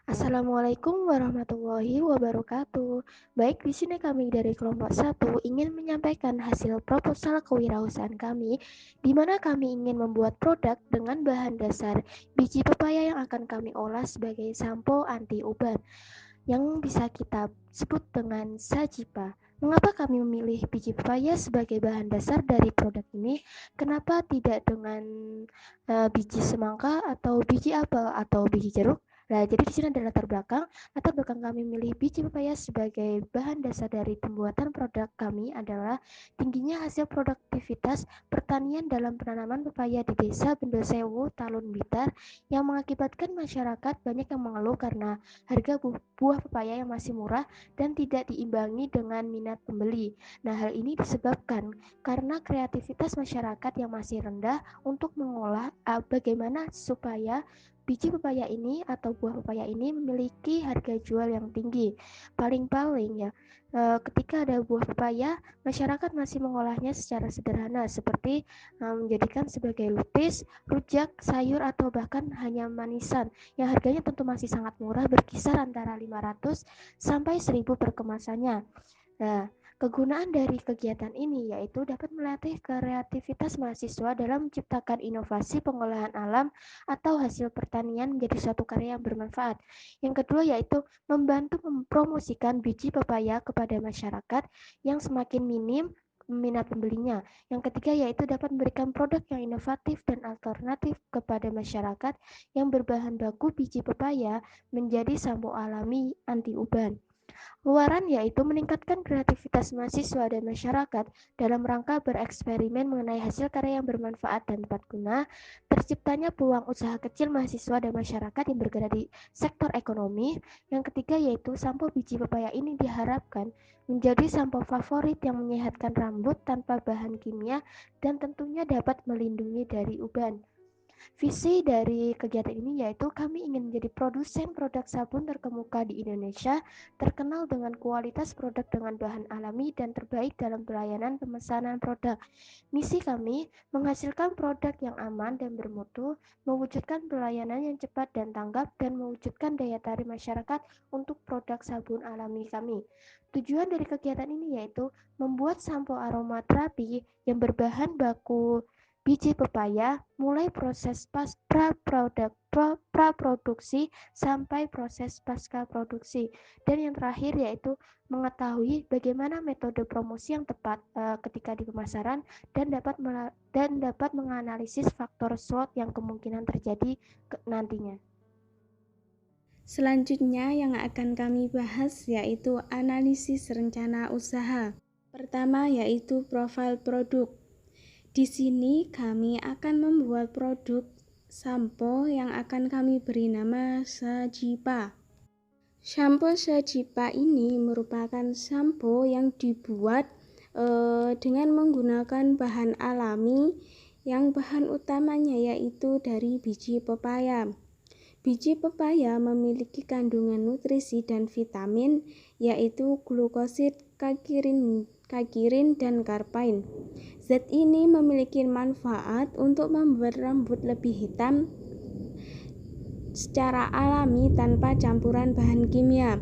Assalamualaikum warahmatullahi wabarakatuh. Baik, di sini kami dari kelompok 1 ingin menyampaikan hasil proposal kewirausahaan kami, di mana kami ingin membuat produk dengan bahan dasar biji pepaya yang akan kami olah sebagai sampo anti uban, yang bisa kita sebut dengan Sajipa. Mengapa kami memilih biji pepaya sebagai bahan dasar dari produk ini? Kenapa tidak dengan biji semangka atau biji apel atau biji jeruk? Nah, jadi di sini ada latar belakang kami memilih biji pepaya sebagai bahan dasar dari pembuatan produk kami adalah tingginya hasil produktivitas pertanian dalam penanaman pepaya di Desa Bendosewu, Talun Blitar, yang mengakibatkan masyarakat banyak yang mengeluh karena harga buah pepaya yang masih murah dan tidak diimbangi dengan minat pembeli. Nah, hal ini disebabkan karena kreativitas masyarakat yang masih rendah untuk mengolah bagaimana supaya biji pepaya ini atau buah pepaya ini memiliki harga jual yang tinggi. Paling-paling ya, ketika ada buah pepaya, masyarakat masih mengolahnya secara sederhana seperti menjadikan sebagai lupis, rujak, sayur atau bahkan hanya manisan yang harganya tentu masih sangat murah berkisar antara 500 sampai 1000 per kemasannya. Nah, kegunaan dari kegiatan ini yaitu dapat melatih kreativitas mahasiswa dalam menciptakan inovasi pengolahan alam atau hasil pertanian menjadi suatu karya yang bermanfaat. Yang kedua yaitu membantu mempromosikan biji pepaya kepada masyarakat yang semakin minim minat pembelinya. Yang ketiga yaitu dapat memberikan produk yang inovatif dan alternatif kepada masyarakat yang berbahan baku biji pepaya menjadi sampo alami anti uban. Luaran yaitu meningkatkan kreativitas mahasiswa dan masyarakat dalam rangka bereksperimen mengenai hasil karya yang bermanfaat dan tepat guna, terciptanya peluang usaha kecil mahasiswa dan masyarakat yang bergerak di sektor ekonomi. Yang ketiga yaitu sampo biji pepaya ini diharapkan menjadi sampo favorit yang menyehatkan rambut tanpa bahan kimia dan tentunya dapat melindungi dari uban. Visi dari kegiatan ini yaitu kami ingin menjadi produsen produk sabun terkemuka di Indonesia, terkenal dengan kualitas produk dengan bahan alami dan terbaik dalam pelayanan pemesanan produk. Misi kami menghasilkan produk yang aman dan bermutu, mewujudkan pelayanan yang cepat dan tanggap, dan mewujudkan daya tarik masyarakat untuk produk sabun alami kami. Tujuan dari kegiatan ini yaitu membuat sampo aromaterapi yang berbahan baku biji pepaya, mulai proses praproduksi sampai proses pasca produksi. Dan yang terakhir yaitu mengetahui bagaimana metode promosi yang tepat ketika di pemasaran dan dapat menganalisis faktor SWOT yang kemungkinan terjadi nantinya. Selanjutnya yang akan kami bahas yaitu analisis rencana usaha. Pertama yaitu profil produk. Di sini kami akan membuat produk sampo yang akan kami beri nama Sajipa. Sampo Sajipa ini merupakan sampo yang dibuat dengan menggunakan bahan alami yang bahan utamanya yaitu dari biji pepaya. Biji pepaya memiliki kandungan nutrisi dan vitamin yaitu glukosid, kakirin, dan karpain. Zat ini memiliki manfaat untuk membuat rambut lebih hitam secara alami tanpa campuran bahan kimia.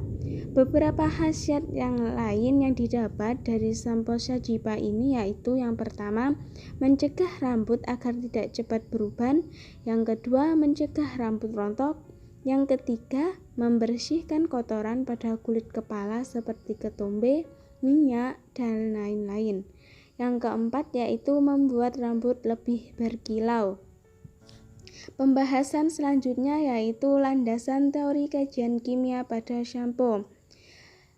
Beberapa khasiat yang lain yang didapat dari sampo Sajipa ini yaitu yang pertama, mencegah rambut agar tidak cepat beruban. Yang kedua, mencegah rambut rontok. Yang ketiga, membersihkan kotoran pada kulit kepala seperti ketombe, minyak, dan lain-lain. Yang keempat yaitu membuat rambut lebih berkilau. Pembahasan selanjutnya yaitu landasan teori kajian kimia pada shampoo.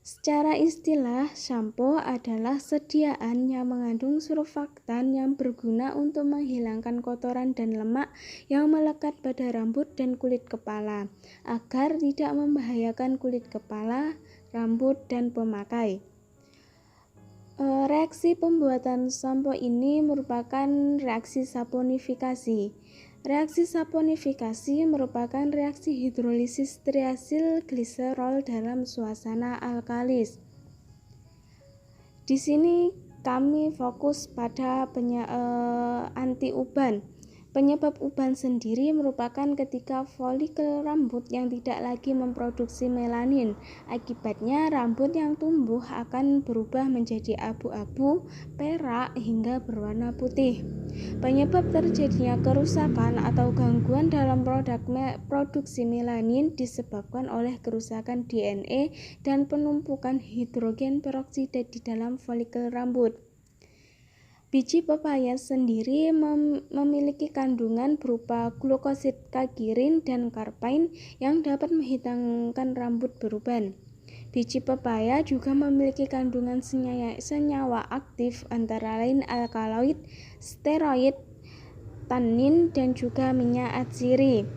Secara istilah, shampoo adalah sediaan yang mengandung surfaktan yang berguna untuk menghilangkan kotoran dan lemak yang melekat pada rambut dan kulit kepala, agar tidak membahayakan kulit kepala, rambut, dan pemakai. Reaksi pembuatan shampoo ini merupakan reaksi saponifikasi. Reaksi saponifikasi merupakan reaksi hidrolisis triasil gliserol dalam suasana alkalis. Di sini kami fokus pada anti uban. Penyebab uban sendiri merupakan ketika folikel rambut yang tidak lagi memproduksi melanin. Akibatnya rambut yang tumbuh akan berubah menjadi abu-abu, perak, hingga berwarna putih. Penyebab terjadinya kerusakan atau gangguan dalam produksi melanin disebabkan oleh kerusakan DNA dan penumpukan hidrogen peroksida di dalam folikel rambut. Biji pepaya sendiri memiliki kandungan berupa glukosid kagirin dan karpain yang dapat menghilangkan rambut beruban. Biji pepaya juga memiliki kandungan senyawa aktif antara lain alkaloid, steroid, tannin, dan juga minyak atsiri.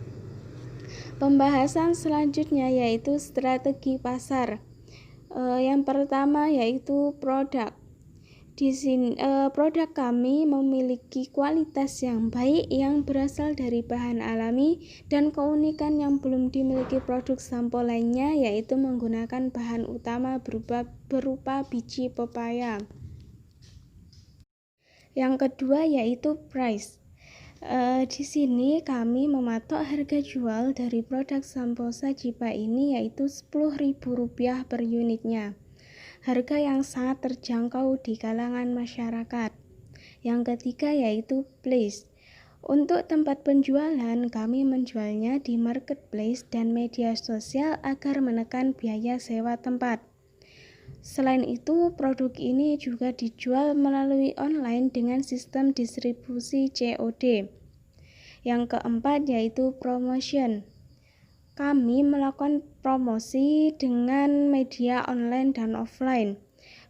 Pembahasan selanjutnya yaitu strategi pasar. Yang pertama yaitu produk. Di sini produk kami memiliki kualitas yang baik yang berasal dari bahan alami dan keunikan yang belum dimiliki produk sampo lainnya, yaitu menggunakan bahan utama berupa biji pepaya. Yang kedua yaitu price. Di sini kami mematok harga jual dari produk sampo Sajipa ini yaitu Rp10.000 per unitnya. Harga yang sangat terjangkau di kalangan masyarakat. Yang ketiga yaitu place. Untuk tempat penjualan, kami menjualnya di marketplace dan media sosial agar menekan biaya sewa tempat. Selain itu, produk ini juga dijual melalui online dengan sistem distribusi COD. Yang keempat yaitu promotion. Kami melakukan promosi dengan media online dan offline.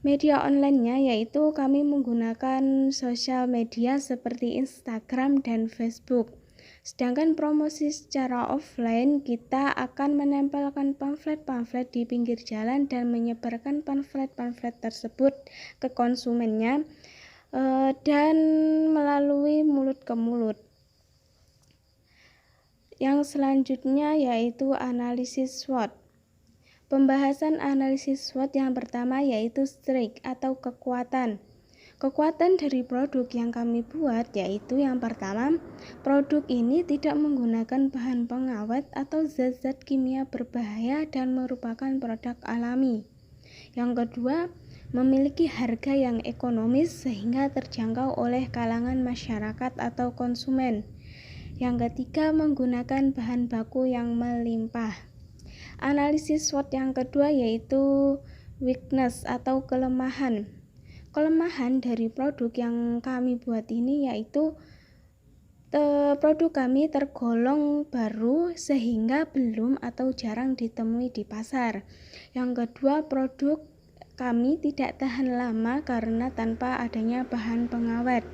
Media online-nya yaitu kami menggunakan sosial media seperti Instagram dan Facebook. Sedangkan promosi secara offline, kita akan menempelkan pamflet-pamflet di pinggir jalan dan menyebarkan pamflet-pamflet tersebut ke konsumennya dan melalui mulut ke mulut. Yang selanjutnya yaitu analisis SWOT. Pembahasan analisis SWOT yang pertama yaitu strength atau kekuatan. Kekuatan dari produk yang kami buat yaitu yang pertama, produk ini tidak menggunakan bahan pengawet atau zat-zat kimia berbahaya dan merupakan produk alami. Yang kedua, memiliki harga yang ekonomis sehingga terjangkau oleh kalangan masyarakat atau konsumen. Yang ketiga, menggunakan bahan baku yang melimpah. Analisis SWOT yang kedua yaitu weakness atau kelemahan. Kelemahan dari produk yang kami buat ini yaitu produk kami tergolong baru sehingga belum atau jarang ditemui di pasar. Yang kedua, produk kami tidak tahan lama karena tanpa adanya bahan pengawet.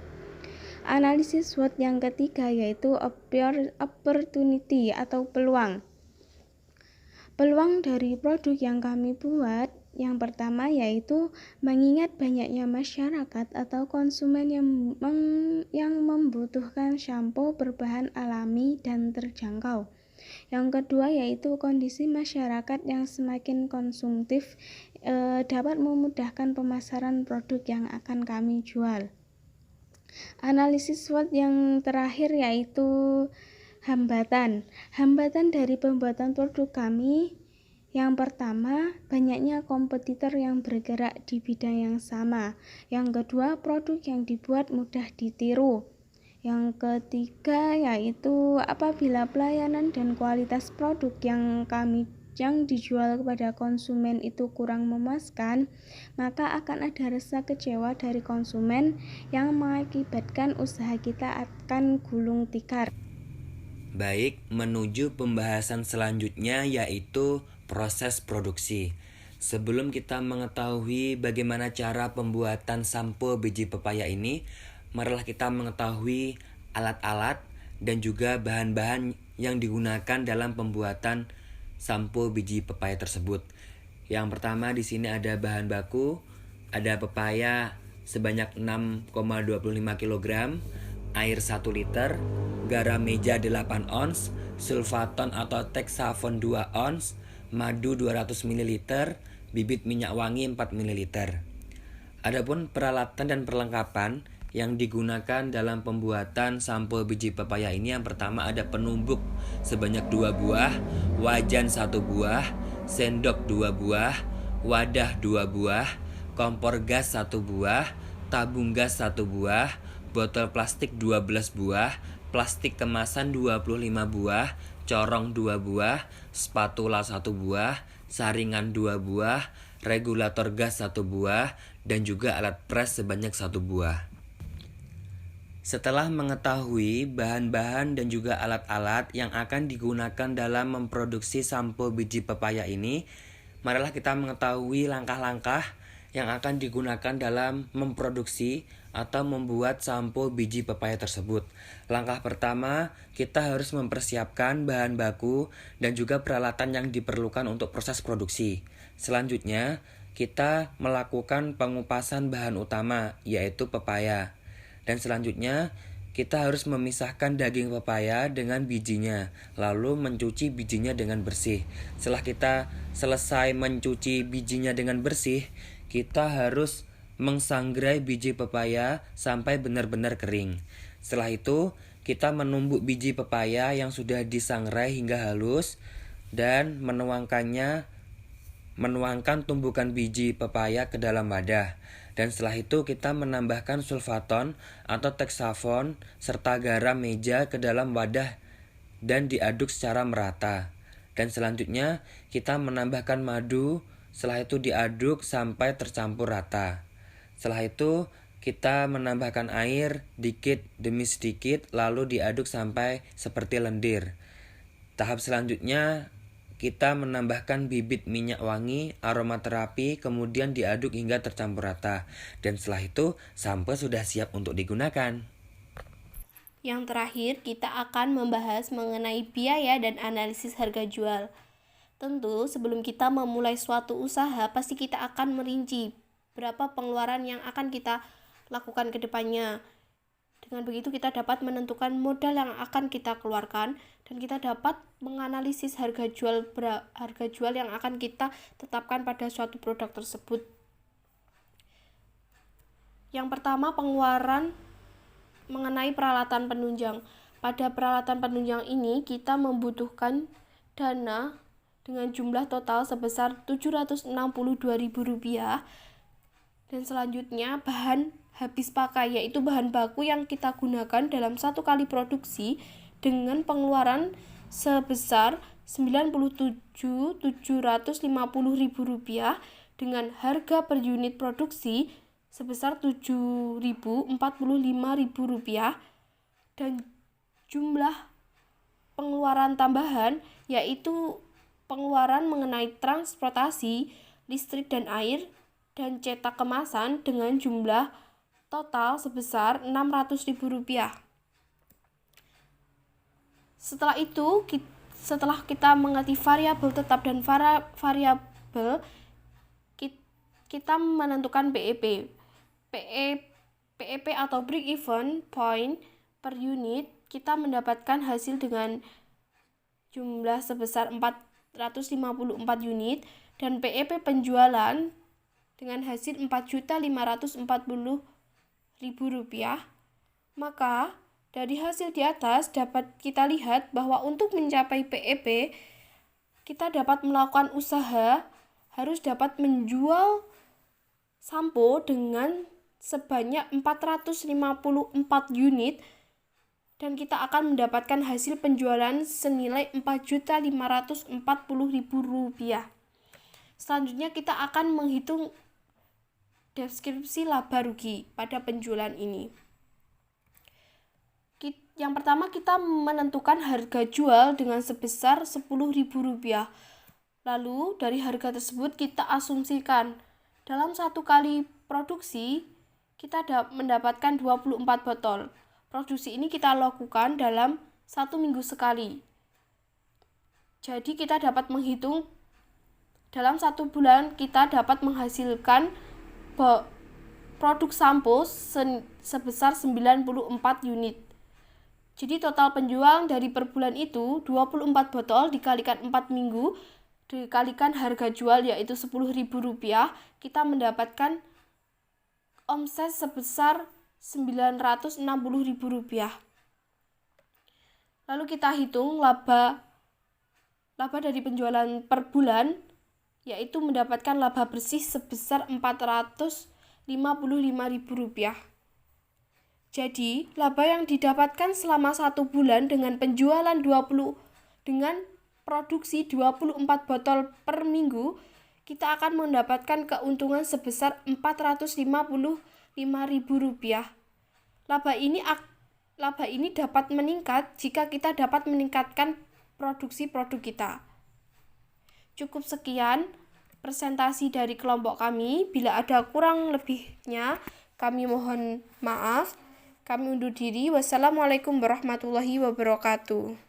Analisis SWOT yang ketiga yaitu opportunity atau peluang. Peluang dari produk yang kami buat yang pertama yaitu mengingat banyaknya masyarakat atau konsumen yang membutuhkan shampoo berbahan alami dan terjangkau. Yang kedua yaitu kondisi masyarakat yang semakin konsumtif dapat memudahkan pemasaran produk yang akan kami jual. Analisis SWOT yang terakhir yaitu hambatan. Hambatan dari pembuatan produk kami yang pertama, banyaknya kompetitor yang bergerak di bidang yang sama. Yang kedua, produk yang dibuat mudah ditiru. Yang ketiga yaitu apabila pelayanan dan kualitas produk yang dijual kepada konsumen itu kurang memuaskan, maka akan ada rasa kecewa dari konsumen yang mengakibatkan usaha kita akan gulung tikar. Baik, menuju pembahasan selanjutnya yaitu proses produksi. Sebelum kita mengetahui bagaimana cara pembuatan sampo biji pepaya ini, marilah kita mengetahui alat-alat dan juga bahan-bahan yang digunakan dalam pembuatan sampo biji pepaya tersebut. Yang pertama di sini ada bahan baku, ada pepaya sebanyak 6,25 kg, air 1 liter, garam meja 8 ons, sulfaton atau teksafon 2 ons, madu 200 ml, bibit minyak wangi 4 ml. Adapun peralatan dan perlengkapan yang digunakan dalam pembuatan sampo biji pepaya ini, yang pertama ada penumbuk sebanyak 2 buah, wajan 1 buah, sendok 2 buah, wadah 2 buah, kompor gas 1 buah, tabung gas 1 buah, botol plastik 12 buah, plastik kemasan 25 buah, corong 2 buah, spatula 1 buah, saringan 2 buah, regulator gas 1 buah, dan juga alat pres sebanyak 1 buah. Setelah mengetahui bahan-bahan dan juga alat-alat yang akan digunakan dalam memproduksi sampo biji pepaya ini, marilah kita mengetahui langkah-langkah yang akan digunakan dalam memproduksi atau membuat sampo biji pepaya tersebut. Langkah pertama, kita harus mempersiapkan bahan baku dan juga peralatan yang diperlukan untuk proses produksi. Selanjutnya, kita melakukan pengupasan bahan utama, yaitu pepaya. Dan selanjutnya, kita harus memisahkan daging pepaya dengan bijinya, lalu mencuci bijinya dengan bersih. Setelah kita selesai mencuci bijinya dengan bersih, kita harus mengsangrai biji pepaya sampai benar-benar kering. Setelah itu, kita menumbuk biji pepaya yang sudah disangrai hingga halus dan menuangkan tumbukan biji pepaya ke dalam wadah. Dan setelah itu kita menambahkan sulfaton atau teksafon serta garam meja ke dalam wadah dan diaduk secara merata. Dan selanjutnya kita menambahkan madu, setelah itu diaduk sampai tercampur rata. Setelah itu kita menambahkan air dikit demi sedikit lalu diaduk sampai seperti lendir. Tahap selanjutnya kita menambahkan bibit minyak wangi, aromaterapi, kemudian diaduk hingga tercampur rata. Dan setelah itu, sampo sudah siap untuk digunakan. Yang terakhir, kita akan membahas mengenai biaya dan analisis harga jual. Tentu, sebelum kita memulai suatu usaha, pasti kita akan merinci berapa pengeluaran yang akan kita lakukan ke depannya. Dengan begitu kita dapat menentukan modal yang akan kita keluarkan dan kita dapat menganalisis harga jual yang akan kita tetapkan pada suatu produk tersebut. Yang pertama, pengeluaran mengenai peralatan penunjang. Pada peralatan penunjang ini kita membutuhkan dana dengan jumlah total sebesar Rp762.000. Dan selanjutnya bahan habis pakai, yaitu bahan baku yang kita gunakan dalam satu kali produksi dengan pengeluaran sebesar Rp97.750.000 dengan harga per unit produksi sebesar Rp7.045.000 dan jumlah pengeluaran tambahan yaitu pengeluaran mengenai transportasi, listrik dan air dan cetak kemasan dengan jumlah total sebesar Rp600.000. Setelah itu, setelah kita mengerti variabel tetap dan variabel, kita menentukan BEP. BEP atau break even point per unit, kita mendapatkan hasil dengan jumlah sebesar 454 unit dan BEP penjualan dengan hasil Rp4.540.000. Maka dari hasil di atas dapat kita lihat bahwa untuk mencapai BEP kita dapat melakukan usaha, harus dapat menjual sampo dengan sebanyak 454 unit dan kita akan mendapatkan hasil penjualan senilai Rp4.540.000. Selanjutnya kita akan menghitung deskripsi laba rugi pada penjualan ini. Yang pertama, kita menentukan harga jual dengan sebesar Rp10.000. Lalu dari harga tersebut kita asumsikan dalam 1 kali produksi kita mendapatkan 24 botol. Produksi ini kita lakukan dalam 1 minggu sekali. Jadi kita dapat menghitung dalam 1 bulan kita dapat menghasilkan produk sampo sebesar 94 unit. Jadi total penjual dari per bulan itu 24 botol dikalikan 4 minggu dikalikan harga jual yaitu Rp10.000, kita mendapatkan omset sebesar Rp960.000. Lalu kita hitung laba dari penjualan per bulan yaitu mendapatkan laba bersih sebesar Rp455.000. Jadi, laba yang didapatkan selama 1 bulan dengan produksi 24 botol per minggu, kita akan mendapatkan keuntungan sebesar Rp455.000. Laba ini dapat meningkat jika kita dapat meningkatkan produksi produk kita. Cukup sekian presentasi dari kelompok kami. Bila ada kurang lebihnya, kami mohon maaf. Kami undur diri. Wassalamualaikum warahmatullahi wabarakatuh.